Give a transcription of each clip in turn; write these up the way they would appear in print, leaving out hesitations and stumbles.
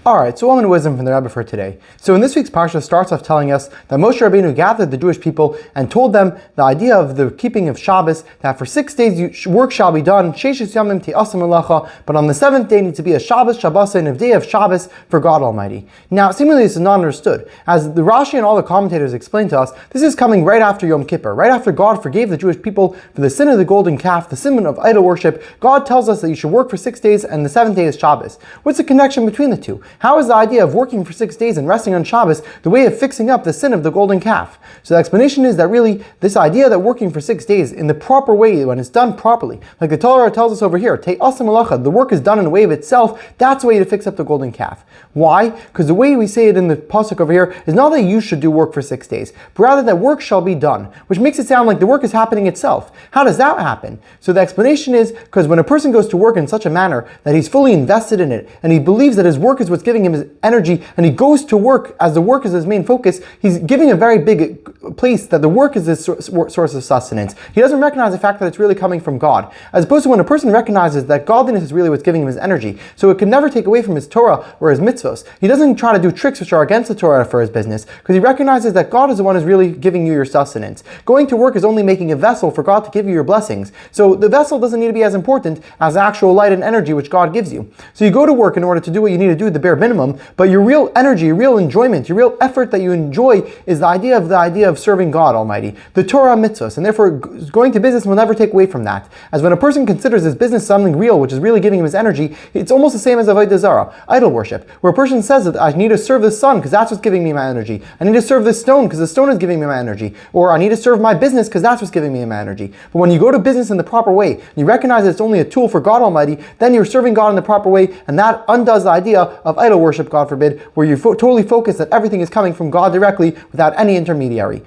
Alright, so one wisdom from the Rebbe for today. So in this week's parsha starts off telling us that Moshe Rabbeinu gathered the Jewish people and told them the idea of the keeping of Shabbos, that for 6 days work shall be done, Sheishis Yamim Te'asim Melacha, but on the 7th day needs to be a Shabbos, and a day of Shabbos for God Almighty. Now, seemingly this is not understood. As the Rashi and all the commentators explain to us, this is coming right after Yom Kippur, right after God forgave the Jewish people for the sin of the golden calf, the sin of idol worship. God tells us that you should work for 6 days and the 7th day is Shabbos. What's the connection between the two? How is the idea of working for 6 days and resting on Shabbos the way of fixing up the sin of the golden calf? So the explanation is that really this idea that working for 6 days in the proper way, when it's done properly, like the Torah tells us over here, Te'asim Melacha, the work is done in a way of itself, that's the way to fix up the golden calf. Why? Because the way we say it in the pasuk over here is not that you should do work for 6 days, but rather that work shall be done, which makes it sound like the work is happening itself. How does that happen? So the explanation is because when a person goes to work in such a manner that he's fully invested in it, and he believes that his work is what's giving him his energy, and he goes to work as the work is his main focus, he's giving a very big place that the work is his source of sustenance. He doesn't recognize the fact that it's really coming from God, as opposed to when a person recognizes that godliness is really what's giving him his energy, so it can never take away from his Torah or his mitzvos. He doesn't try to do tricks which are against the Torah for his business, because he recognizes that God is the one who's really giving you your sustenance. Going to work is only making a vessel for God to give you your blessings, so the vessel doesn't need to be as important as the actual light and energy which God gives you. So you go to work in order to do what you need to do, the bare minimum, but your real energy, your real enjoyment, your real effort that you enjoy is the idea of serving God Almighty, the Torah mitzvahs, and therefore going to business will never take away from that. As when a person considers his business something real, which is really giving him his energy, it's almost the same as avodah zarah, idol worship, where a person says that I need to serve the sun because that's what's giving me my energy. I need to serve this stone because the stone is giving me my energy. Or I need to serve my business because that's what's giving me my energy. But when you go to business in the proper way, you recognize that it's only a tool for God Almighty, then you're serving God in the proper way, and that undoes the idea of idol worship, God forbid, where you're totally focused that everything is coming from God directly without any intermediary.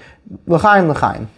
L'chaim, l'chaim.